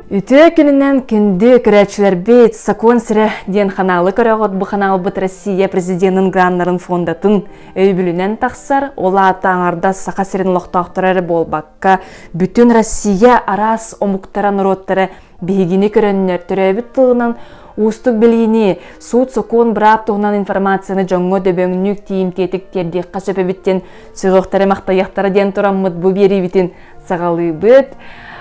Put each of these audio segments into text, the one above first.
Үтө күнінен күнді көрәтшілер бейт сакон сірі ден қаналы көрәғыт бұ қанал бұт Россия президентінің граннарын фондатын өйбілінен тақсар, ола аңарда сақа сірін лоқтақтырары болбаққа бүтін Россия арас омуқтара нұроттары бейгіні көріннер түрәбіт тұғынан Устук белгини суд сокон брап тугунан информацияны жоңго дөбөңнүк тиим тетиктерди кашып биттен сыгыктары мактаяктары ден тураммыт бу бери битин сагалыбыт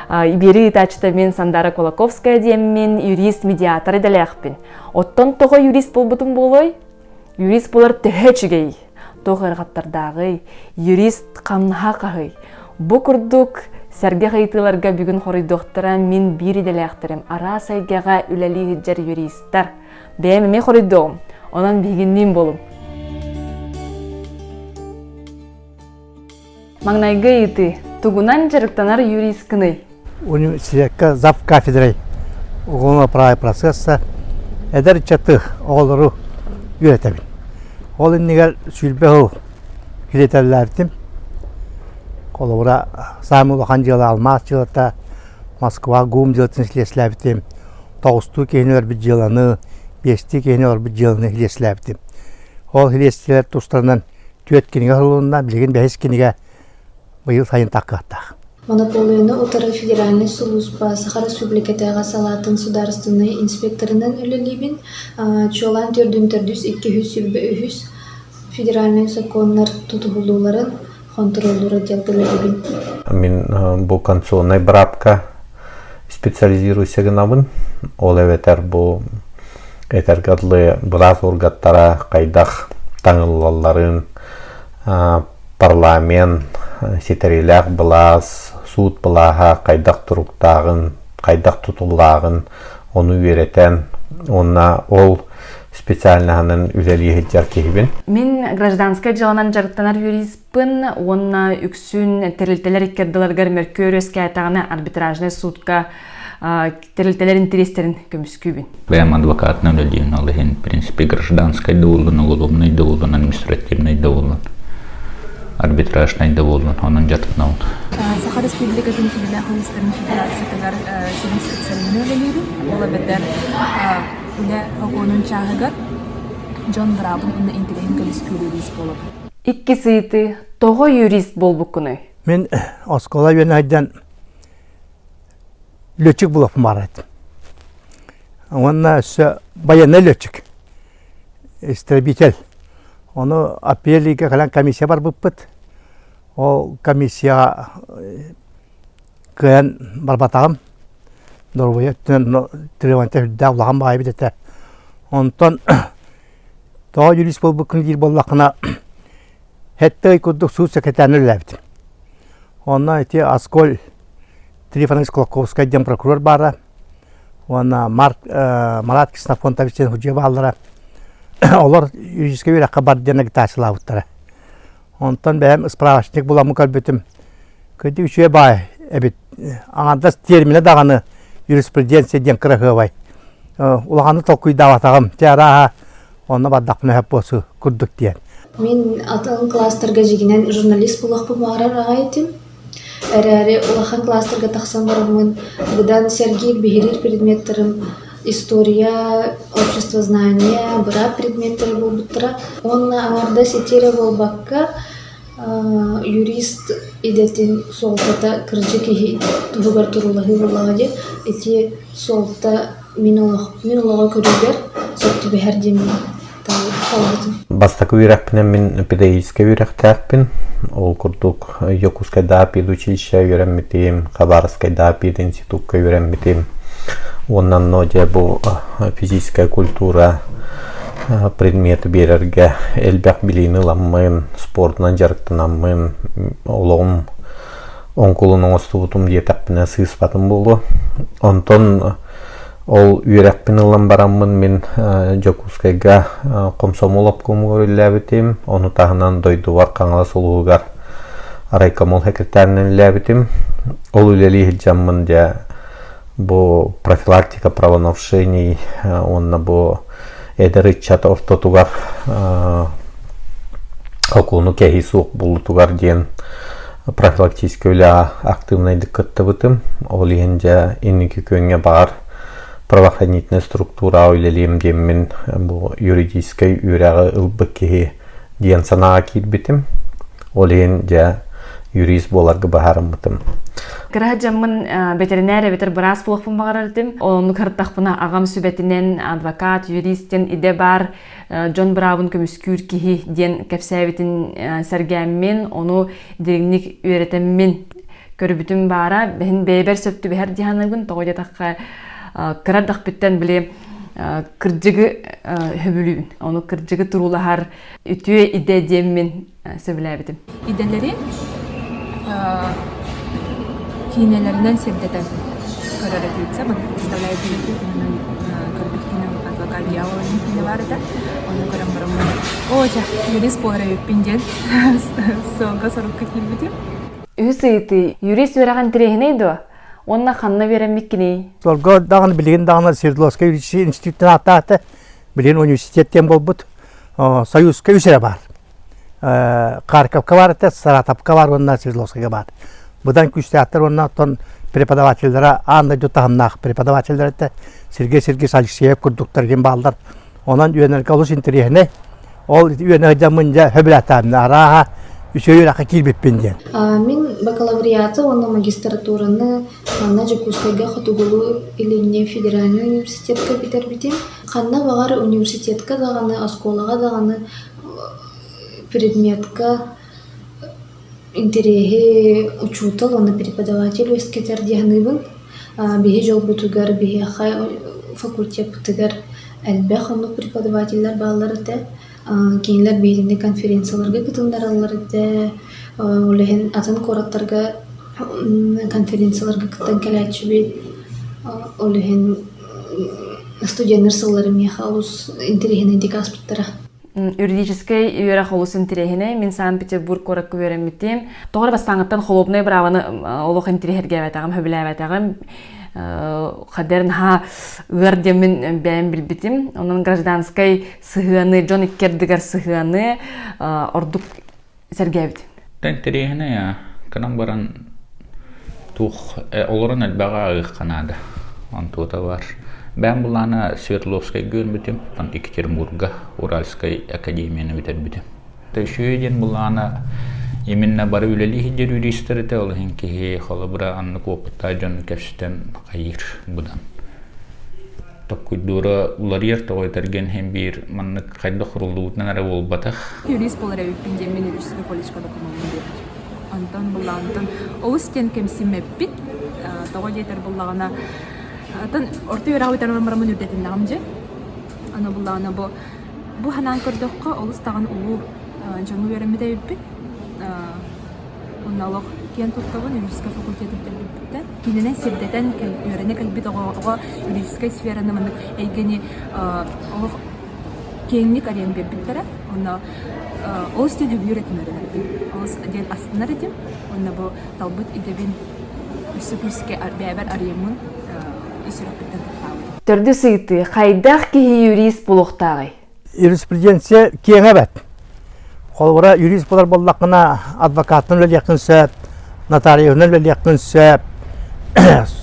бери тачта мен Сандара Кулаковская деммен юрист медиатор эделекпин. Оттон того юрист болбутум болой. Юрист болар төһөчүгей. Тогыргаттардагы юрист камнаха кагы. Бу курдук Сәрге ғайтыларға бүгін қорыйдоқтыра мен бір еделяқтырым. Ара сайгаға үләлі ғыджар юристар. Бәймеме қорыйдоғым. Онан бігіннен болым. Маңнайғы еті. Тугунан жарықтанар юрист кыны. Университетка зав кафедрой уголовного права и процесса әдір чаты оғылыру үйретемін. Ол иннегер сүйлбеғыл келетелердім. Коловра самый лохан жылы алмаз жылыта Москва гум жылытын хилесләбітім. Тоғысту кейінелер бір жылыны, бесті кейінелер бір жылыны хилесләбітім. Ол хилеслер тұстарынан түйет кенеге ғылуынан білген бәйіз кенеге бұйыл сайын таққаттақ. Монополияны Утары федеральный служба Саха Республикатыға салатын сударственный инспекторынан үлелебін. Чолан түрдүн-түрдүс 200 федеральный законлар тұтығылуларын контроллеры делділігін. Мен бұл конституционный брапка специализируюся гынабын. Ол әветер бұл әтергадлы біраз оргаттара қайдақ таңылаларын парламент, сетерелер білаз, суд білаға қайдақ тұруқтағын, қайдақ тұтылағын, оны үйретен, онна ол специальныханын үлелі хеджар кейбін. Мен гражданская жаланан жарықтанар юристпін, онна үксін тәрілтелер иккерділергер мөркөр өскәйтағаны арбитражный судка тәрілтелер интерестерін көміскүйбін. Бәйім адвокатны үлелейін алыхын, в принципе, гражданской доулын, уголовный доулын, административный доулын, арбитражный доулын, onun жарықтанауын. Саха Республикатын Федеральный Хуристерин Федерация тагар сирин специалины үлелейбін, ола бәдер Үлі хоконun чағығар Джон Брабын ұнна интелеген көліскүлі юрист болып. Икки сыйты тоғы юрист бол бұқыны? Мен оскола бен айдан лөтчік болып марайдым. Онна өсі баяны лөтчік, истребитель. Оны апеллиге қалан комиссия бар бұппыт. Ол комиссия күйен барбатағым. Норвея треванта хүдді ұлаған бағай бідеті. Онтан тоға юрист бол бұқын дейір боллақына әтті күрдік суд секретарны үләбді. Онна әте Асколь Трифонович Колоковскай ден прокурор бары. Онна Марат Киснапонтовичтен хүдже бағалары. Олар юриске өрәққа бар дені гітасыла ұттары. Онтан бәйім справочник боламы көлбетім. Көді үшуе бай әбет. Аңандас термині дағаны юриспруденция ден кырыгыбай. Улағаны толкуйда атағым. Тәраға оны баддақпын өп болсы күрдік дейін. Мен аталын кластерға жегінен журналист болақпы мағарар ағайтым. Әрі улахан кластерға тақсан барымын. Бұдан Сергей бігерер предметтерім. История, общество знания, бұрап предметтері бол бұттыра. Онына аңарда сетере бол баққа юрист идетін солтата кіржі кехи тұғығар тұрулағы болаға деп, әте солта мен олаға көрігер, сотты бәр демін қалғытым. Бастақы үйрәкпінен мен педагогический үйрәктәкпін. Ол күрдік Йокускайда педучилища үйрәмметейім, Хабаровскайда пединститутка үйрәмметейім. Оннан ноде бұл физическая культура предметі берерге әлбәк білейіні ламмын, спортынан жарықтанамын, олығым оңқылының остуғытым детәппіне сыйыспатым болу. Онтон ол үйрәкпін ұлам барамын мен Жокускайға комсомол апкомы көрілі оны тағынан дойдуар қаңала солуғығар райкомол хекретәрінен ләбітім. Ол үлелі хиджамын де бұл профилактика правонарушений, онна бұл эдеричат ортотугар окуну кехи сук булутугар ден профилактический уля активный диккаттабытым. Ол егенде инники көнге бар правоохранительная структура ойлелим деммен бу юридический үрәгы ылбыкки диен санага килбитим. Ол егенде юрист боларга бахарымбытым. Кыраджамын ветеринария ветер брас булахпын багарардым. Onu кыртахпына агам сүбетинен адвокат, юристен иде бар Джон Браун көмүскүр кихи ден кепсәбитин сәргәммен, onu диригник үйрәтеммен көрүбүтүм бара. Бен бейбер сөптү бер диһанагын тогыда такка кырадак биттен биле кыржыгы хөбүлүн. Onu кыржыгы турулахар үтүе иде деммен сөбүләбитим. İdeleri кинелеринен сирдетен көрөрөтүлсө, bunu представляет көрбүткенем адвокат Яловын кине бар да. Onu көрөм барам. Ожа, юрист болары пинден сонга соруп кетилбитим. Үсейти юрист өрәгән тирәһенәйдо. Онна ханна берәмиккини. Солго дагын билген дагын Свердловский юридический институтын ататы билген университеттен болбут. Союзка үсере бар. Харьковка бар, Саратовка бар, онна Свердловскийга бар. Бұдан күстәттер онна тон преподавательдері, анда jutahımnaq преподавательдері де Сергей Алексеев күрдіктер ген балдар. Онан үйенерге олыс интерехіне, ол үйенерге мұнда хөбіләтәміне араға үсөйір ақы келбеппен ден. Мен бакалавриаты, оны магистратураны Қанна Жакускайга Хотугулу илине федеральный университетка битербитим. Қанна бағар университетка дағаны, осколаға дағаны предметка интерехи учутал, оны преподаватель өскетер дияғныбын. Бихи жол бұтығар, бихи ақай факультет бұтығар әлбәқ оны преподавательлер бағалары да. Кейінлер бейдінде конференцияларға күтімдер алары да. Олеген атын қораттарға конференцияларға күттен кәләтші бейд. Олеген студенттер сыллары меха олыс интерехіне дек аспыттара. Юридический үйрәк олыс интерехіне мен Санкт-Петербург корак көрәмметтем. Тоғыр бастаңыттан холопнай браваны олық интерехерге бәтәғым, хөбілі бәтәғым. Қадерін ұғар демін бәйін білбетім. Оның гражданскай сығыны, Джон Иккердігер сығыны ордық сәрге бетім. Интерехіне я, канам баран тух оларын әлбәға ағық қанады. Он тута бар. Ben bulana Свердловскай görmüdüm, ben Екатеринбурга, Уральскай академияны bitirbidim. Şöyle bulana eminne barı üleli hicir yuristleri de olun ki halabra anlık oputta can kefsitten hayır budan. Takkuydura uları yer tağaytargen hem bir manlık kayda kurulduğundan ara olbataq. Юрист болары өппенде мен юридический колледжкада кумалын деп. Антон булантын олыстен кемсимеппит. Тога жетер буллагана атын орта өрәгә үтән бармын үрдәтен нәгамҗе. Аны буллагана бу ханан көрдөккә олыс тагын улу жаңы өремедә үппит. Онналык кен токтабын юридический факультеты битте. Киненен сирдәтен өрене калбит ага юридический сфераны мен әйгәне олы кеңник арен бебиттәре. Онна ол студия үйрәтмәләре. Ол ден астыннар идем. Онна бу талбыт идебин үсүкүскә бәбәр арьемын исерәптән тапты. Төрді сыйты, қайдақ кейі юрист болуқтағы? Юриспруденция кеңе бәт. Қолбыра юрист болар боллақына адвокатын өлі яқын сөп, нотариуын өлі яқын сөп,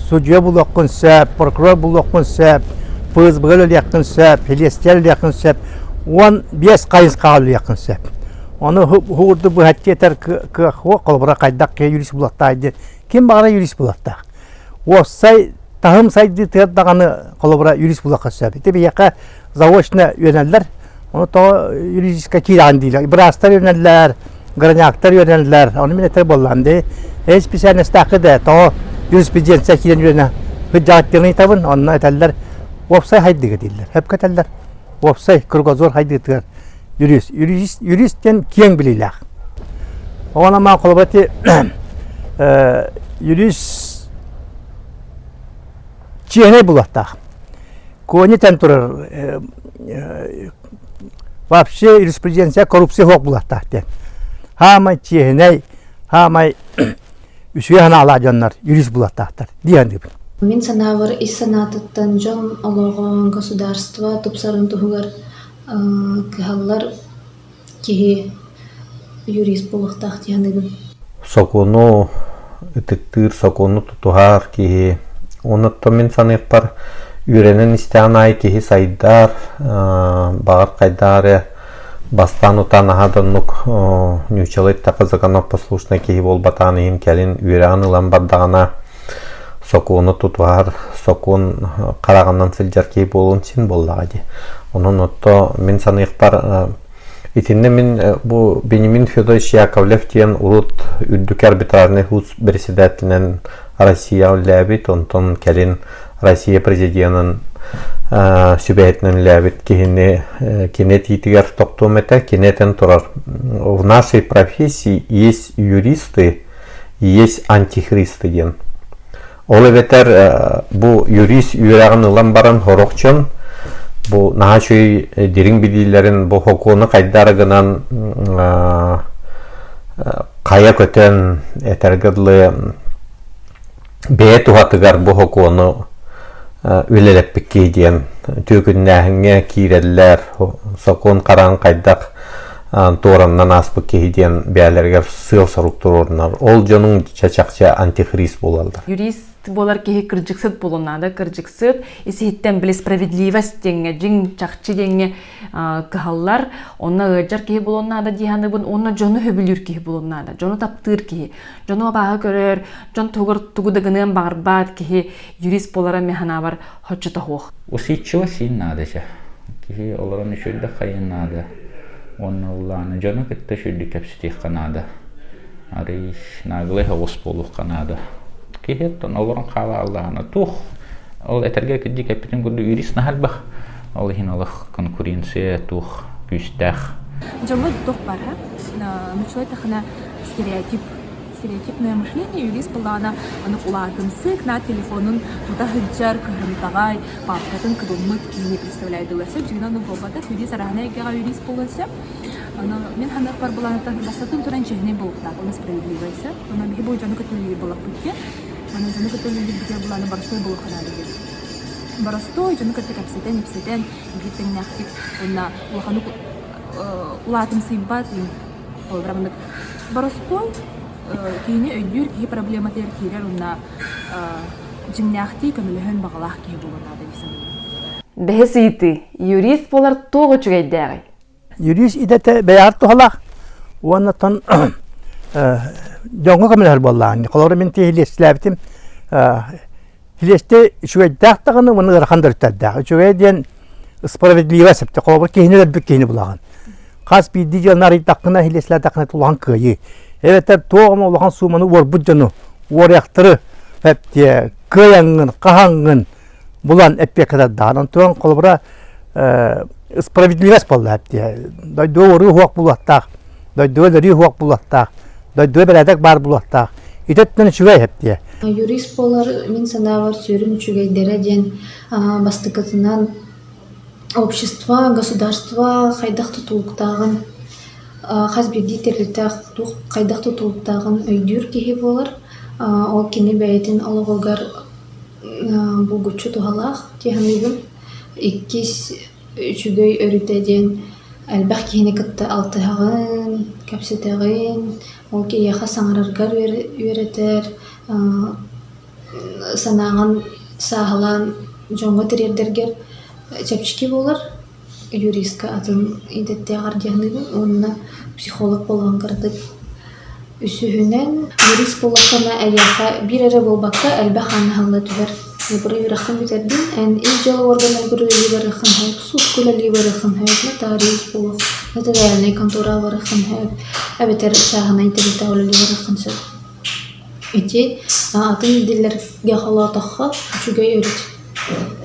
судья болуқын сөп, прокурор болуқын сөп, ФСБ өлі яқын сөп, елестер өлі яқын сөп, 15 қайыз қағылы яқын сөп. Оны хуырды бұл әттетер қолбыра қайдақ кейі юрист болуқтағы. Кем бағана юрист болуқтағы? Осай тағым сайды тәрдағаны қолыбыра юрист болуаққа сөп. Ете бейеқа заочно өйнәлілер, оны тоғы юридическа кейлаған дейлер. Брастар өйнәлілер, граняктар өйнәлілер, оны мен әтір болғанды. Специальность тақыды, тоғы юриспруденция кейлен өйнә хүджағаттығын етабын, онына әтәлілер опсай хайдыға дейлер. Хөп кәтәлілер, опсай, кругозор хайдыға юрист. Юристтен кең білейләқ. Оған ама қолыбыра юрист чехне булаттақ. Көне тән тұрыр. Вообще юриспруденция коррупция хоқ булаттақ. Хамай чехне, хамай үсуе хана аладжанлар юрист булаттақтар. Диянды бұл. Мен санавар из санатыттан жон олоғын государство тупсарын тұғығар кығалар кеге юрист болуқтақ диянды бұл. сокуну ытыктыр, сокуну тутугар киһи. Онутто мен саныйпар үйренен истеанай киһи сайдар, багар кайдары бастан утан ахадыннук нючалыт тақызыганов послушный киһи болбатаны им кэлин үйрән ылан бардагана сокуну тутугар, сокун караганнан сылжар киһи болун син боллагади. Онун отто мен саныйпар итинне мен бу Бенемин Федорович Яковлев тиен урут үрдүк арбитражный хуз председателинен Россия ләбит, онтон кэлин Россия президентын сүбәйтнен ләбит кенет итигер токтум эте, кенетен турар. В нашей профессии есть юристы и есть антихристы ден. Ол эбетер бу юрист үйрәгін ылан баран хорокчон, бу нахачуй дирин бидилерин бу хокуны кайдарыгынан кая көтен этергыдлы бээ тухатыгар бу хокуны үлелеппик кейден төгүннәһиңе киреллер сокун каран кайдак тораннан аспык кейден бәләргә сыл соруктурунар. Ол жонун чачакча антихрист болалды. Юрист болар кеһи кыржыксыт болунада, кыржыксыт иси хиттен биле справедливость деңе, жин чакчы деңе кыһаллар, онна ыжар кеһи болунада диханыбын, онна жону хөбүлүр кеһи болунада, жону таптыр кеһи, жону баһа көрөр, жон тугур тугудагынын барбат кеһи юрист болара механа бар хоччута хуох. Усиччо синнада же. Кеһи олорон үшүлдө кайыннада. Онна улланы жону кетте шүлдү кепситих канада. Ариш наглы хавус болух канада. Кихеттон олорон кала аллаһына тух ол этерге кидди капитан гурду юрист нахалбах ол хиналах конкуренция тух күстах Джамы дух бара началось тахна стереотипное мышление юрист балана аны улатын сык на телефонун туда хыджар кырымтагай папкатын кыдылмыт кийини представляет дыласы жигнаны болбата юрист арахана эгега юрист болса мен ханар бар баланатан бастатын туран жегне болуктак оны справедливойса она бихи бой жаны кытылы болак бутке аны жаны кытылы битке баланы барстой болухана деген барстой жаны кытты капсетен битен нактик она улахану улатын сыйбат ол брамны барстой кийини өйдүр кии проблема тер кирер уна жиннахти көмөлөһөн багалах кии болунада десем Бехесити, юрист болар тоғы чүгейдәғи. Юрист идете бәяр тухалах, уаннатан жоңғы көмөлөр боллаан. Колору мен тихилестиләбитим, хилесте чүгейдәқтағыны уны ырахандырыттаддағы. Чүгейден справедливо септе, колору кейini өлбік кейini булаган. Қас бидді жанар идтақына хилестіләдақына тулған күйі. Эветер тоғыма улахан суманы орбуд жону, оряқтыры, әпте, күйяңын, қағаңын, булан эппе кададдан туан колбра справедливость болду әпте. Дойду ору хуак булаттак, дойду дери хуак булаттак, дойду бередек бар булаттак. Итеттен чүгей әпте. Юрист болар мен санавар сөрүн чүгейдере ден бастыкытынан общество, государство кайдак тутулуктагын хазбирди терлитак кайдак тутулуктагын өйдүр кихи болар. Ол кини бәйтин алыгылгар булгучу тухалах тиханыбын иккис үчүгөй өрүтеден әлбәк кихини кытта алтыһагын кәпсетегин ол кияха саңараргар үйрәтер санаган саһалан жоңго тирердергер чепчики болар юристка атын идеттегар тиханыбын онна психолог болган кырдык үсүһүнен юрист болакана аяха бир эре болбакка әлбәк анахалла түбер Буры юрахын битердин, эн ил жалы органдар көрү юрахын хэп, суд көлөли юрахын хэп, нотариус болук, нотариальный контора барахын хэп, әбетер шағына интернетта олы юрахын сөп. Ити атын диллерге хала тахха үчүгөй өрүт.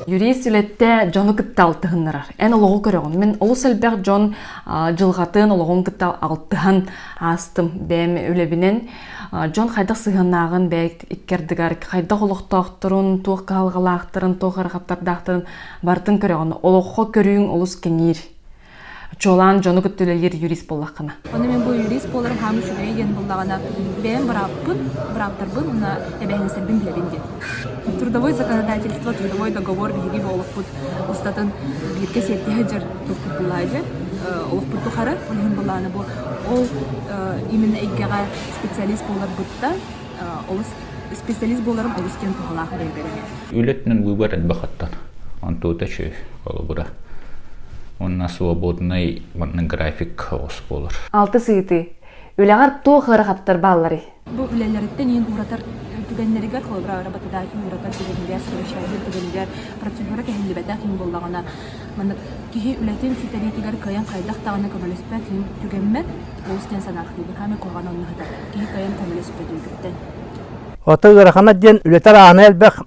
Юрист үлетте жону кытта алтыһыннарар. Эн олоғу көрөғын. Мен олу сәлбәқ жон жылғатын олоғын кытта алтыһын астым бәм үлебінен. Жон қайдақ сығынағын бәк иккердігар, қайдақ олықтақтырын, туық қалғалақтырын, туық арғаттардақтырын бартын көрөғын. Олоғу көрүйін олыс кенер. Чолан жону кыттөлелер юрист боллаққына. Оны мен бұл юрист боларым хамы шүгей ген боллағына бәйін бұраппын, оны әбәйін сәлбін білебінде. Трудовой законодательство, трудовой договор бейгі болық бұд ұстатын бірке сетті ғаджыр тұлқы бұлайды. олохпутту хара олин буланы бу ол именно эйгага специалист болар бутта олус специалист боларым олус кен тухалах бербереме Үлетнен выбор бахаттан. Антута чөй колобура. Онна свободный график хаос болар. 6 сыйты. Үләгәр тоо хырахаттар баллары. бу үлелерден ен уратар түгеннерге колобра работадаки уратар түгеннер сурашайды түгеннер процедура кehillibeta кин боллагана мана кихи үлетен сүтелитигер каян кайдак тагына коммуниспет түгенме олустен санахты хаме коган оннахта кихи каян коммуниспет түгеттен Ота гырахана ден үлетер аны элбек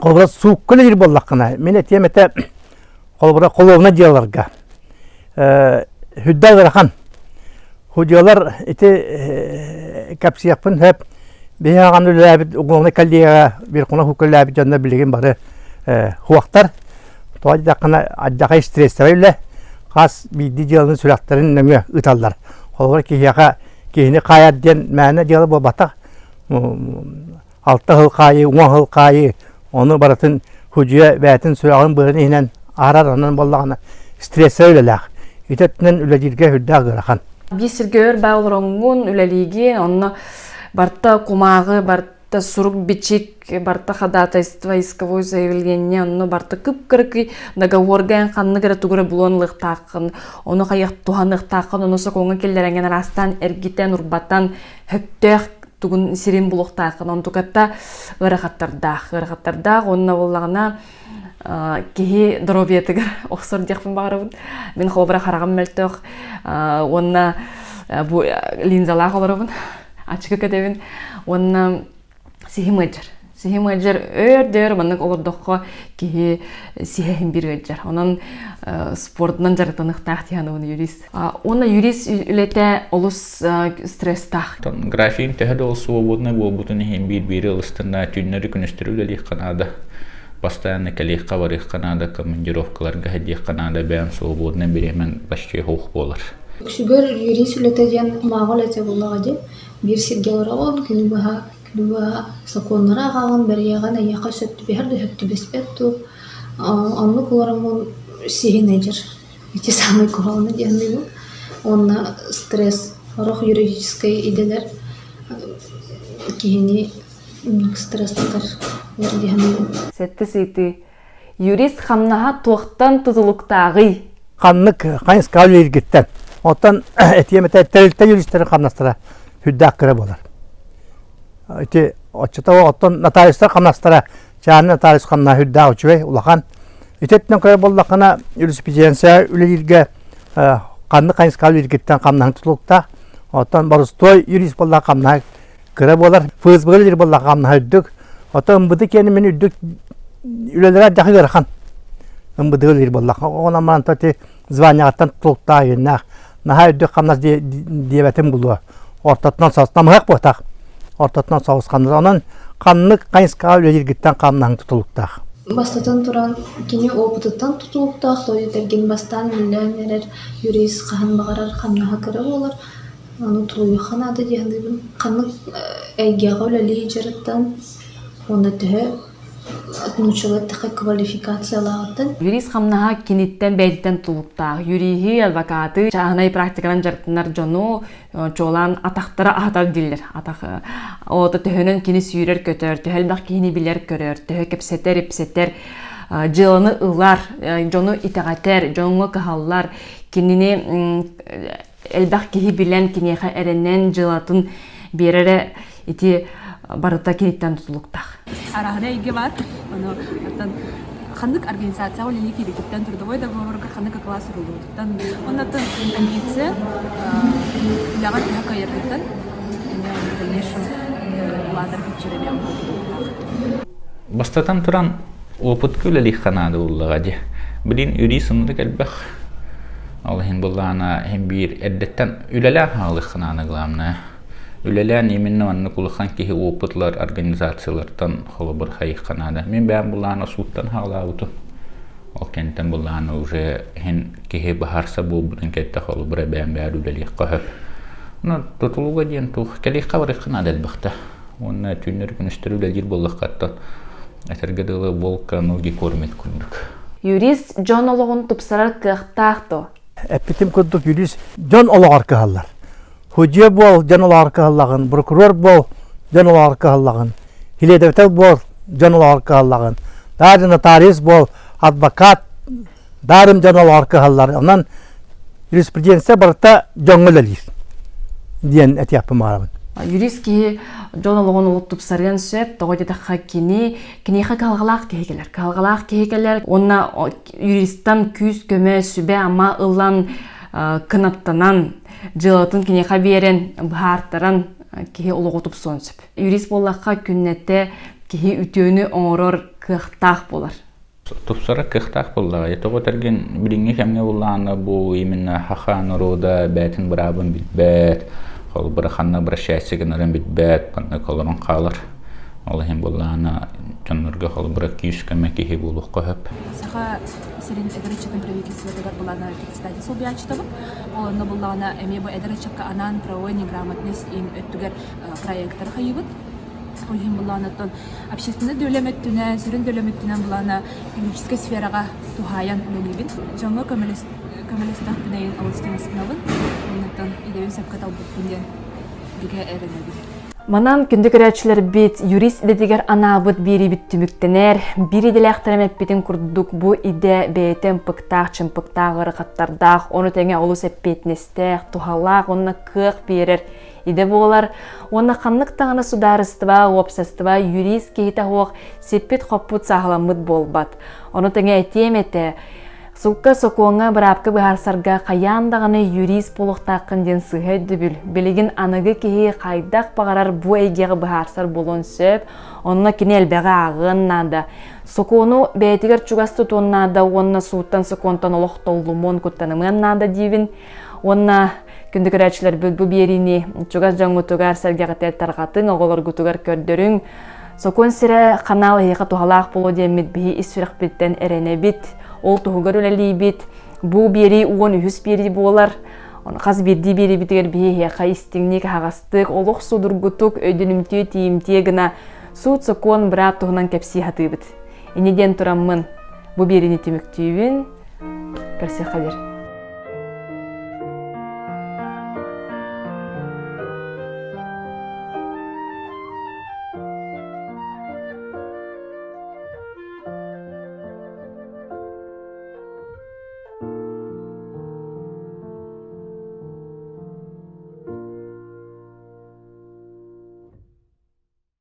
колбура суuk көлер боллакына. Мен этемете колбура коловна дияларга. Хүддә гырахан. Худиялар ите капсияпын хеп беяган үләбит угылны каллига бир куна хукөләбит жанна билеген бары хуактар. Тоҗда кына аддага стресстәйле хас бидди диялны сүрәттәрен нәме ыталлар. Колбура кияга кийне каят ден мәне диялы бабата. 6 хыл кайы, 10 хыл кайы, оны баратын худия бәтин сүрәгын бырын инен араранын боллагына стрессе үлеләк. Итетнен үләҗиргә хүддә гырахан. Бисергөр баулронгун үлелиги, онно барта кумагы, барта сурук бичик, барта ходатайство исковое заявление, онно барта кып-кыркы договорган ханны гыра тугыры булонлык такын, оны каяк туханлык такын, оны сокоңа келлеренген растан, эргитен, урбаттан, хөктөх тугун сирин булуктакын, он тукатта ырахаттардах, онна боллагына кихи дробиетигер оксор дияхпын багарабын. Мен холбара харагам мелтөх, онна бу линзалах оларабын, ачыка кедебин, онна сихимеджер өрдөр, маннык олордоққа кихи сихехин бир өджер. Онан спортнан жарытаныктах тияны юрист. Онна юрист үлете олус стресстах. Графин тәһәдә ул свободный булбутын һәм бир ылыстында түннәре күнестирүләлек Канада. Постоянно коллега варих Канада командировкаларга һәдиях Канада бәм свободный беремен почти хух болар. Шүгөр юрист үлетеген мағыл әте боллағады. Бир сиргелер алған күнүбаға саконнара ағағын бәрияған аяқа сөтті бәрді хөкті беспетту. Анны куларымын сихинеджер. Эти самые куралны дегенде бұл. Онна стресс, рох юридической иделер кихини стресстар дегенде бұл. Сетті сейті. Юрист хамнаға тоқтан тұтылықтағы. Қаннык қайынс кавлы ергеттен. Оттан этемете тәрілтті юристерін қамнастыра хүддәк кірі болар. Эти отчетова оттан нотариустар қамнастыра жаны нотариус қамна хүддәк үчібей улақан. Этеттен кірі боллақына юриспруденция үлелерге қанны қайынс кавлы ергеттен қамнаң тұтылықта. Оттан барыстой юрист боллақ қамна кірі болар. ФСБ-лер боллақ қамна хүддік. Оттан ұмбыды кені мен үддік үлелері жақы кіріқан. Ұмбыды үлелер боллақ. Оған аман тоти званияғаттан тұтылықта еннақ. Наха үддік қамнас дебетім бұлуы. Ортатынан сауысқан мұғақ бұқтақ. Ортатынан сауысқандар. Онан қаннық қайынсқа үлелергеттен қамнаң тұтылықтақ. Бастатан туран кини опытыттан тұтылықтақ. Той терген бастан мүлләнерер юрист қахан бағарар қамнаға кірі болар. Оны тұлуы қанады дегенде бұл. Қаннық әйгеға үлелі жарыттан. Оны түхі отнучылыттықы квалификациялағыттан. Юрист хамнаға кенеттен бәйдеттен тұлықтағы. Юрихи, адвокаты, жағынай практикалан жарттынар жону, чолан атақтары атар дилер. Оты түхінен кені сүйрер көтөр, түхелбақ кені білер көрер, түхі кепсеттер, епсеттер, жылыны ылар, жону итағатер, жону кахаллар, кеніне әлбақ кені білен кенеға әрінен жылатын берері ити барыта кенеттен тұтылықтағы. Арахда иге бар, оны хандык организация олени кидектен трудовой договорга хандык класс рулуттан. Оннан амбиция ягат кайырдыктан. Ладар кичереме. Бастатан туран опыт күлелих Канада уллагади. Билин юрисымды келбек. Аллахин буллана hem bir eddetten üleler halık Kanada glamna. Үлелән именно анны кулхан кихи опытлар организациялардан холобыр хайх Канада. Мен бәм буланы суттан халауту. Ол кенттен буланы уже хен кихи бахарса булбын кетте холобыр бәм бәр үлелек кахып. Ну тотулуга ден тух келих кавры Канада әлбәттә. Онна түннәр күнештер үлелер буллык каттан. Әтергәдәле волка ноги кормет күндүк. Юрист Джон ологон тупсарар кыхтахто. Эппитим курдук юрист жон олар кыһаллар. Хөдье бол жон олар кыһаллагын, прокурор бол жон олар кыһаллагын, хиледевтел бол жон олар кыһаллагын, дары нотариус бол адвокат дарым жон олар кыһаллар. Онан юриспруденция барта жоңгол элир. Диен этияпы марабын. Юрист ки жон олоғын олуттуп сарыган сөп, тоғыды таққа кенеға калғалақ кейгелер. Онна юристтан күз көмө сүбе ама ылан кынаттанан, жылатын кенеға берен, бұхартаран кеге олоғытып сон сөп. Юрист болаққа күннетте кеге үтөні оңырор кықтақ болар. Тупсара кықтақ болар. Етоғы тәрген біліңе кәмге болағаны бұл именно хақаны рода бәтін бұрабын білбәт. Ол бұрақанна бұра шәсігінерін бітбәт, бұнны колырын қалыр. Ол ең болағына жонларға ол бұра күйіс көмі кейі болуқ қойып. Саха сирин эдеречтен правительствотагар булана представитель собиячтабы. Олны булана эме бу эдеречка анан правовой неграмотность им өттүгер проекттер хайыбыт. Олим булана тон общественный дөлөмөттүнө, сирин дөлөмөттүнөн булана юридическая сферага тухаян үлелибин. Жаңы көмөлөстак бинейин алыстымастынабын. Онтон идея сапкатал бүткүнден биге эренеби. Манан күнді көрәтшілер бет юрист идедегер анабыт бири бит түміктенер, бири деләқтірімет бетін күрдік бұ иде бәйтен пықтақ, чымпықтақ, ғырқаттардақ, оны тәңе олыс әппетнестәқ, тухалақ, онына қық берер. Иде болар, оны қанлық тағына сударыстыва, опсастыва, юрист кейті оқ сеппет қоппыт сағыламыд болбат. Оны тәңе әтеметі, Сулка сокуңа бұрапқы бұхарсарға қаяндағаны юрист болуқтақын ден сығай дүбіл. Білігін анығы кейі қайдақ бағарар бұ әйгеғі бұхарсар болуын сөп, онына кені әлбәғі ағын нады. Сокуыну бәйтігер чуғасты тоннады, онына суыттан сокуынтан олық толлумон күттанымын нады дейбін. Онына күнді көрәтшілер бүл беріне чуғас жаңғы тұғар сәргеғі тәртарғатын, оғылар күтігер көрдірің. Сокуын сірі қанал еға туғалақ болу демет бейі ісфіріқ біттен әріне бит. Ол туғығыр өлі бит, бұл бері уын үйіс бері болар. Қаз берді бері бітігер бейе қай істіңнек ағастық, олық судырғытық, өйдінімтеу тиімтегіна суд сокуын бірап тұғынан кәпсі хаты біт. Енеден тұрамын бұл беріне теміктеуін көрсе қалер.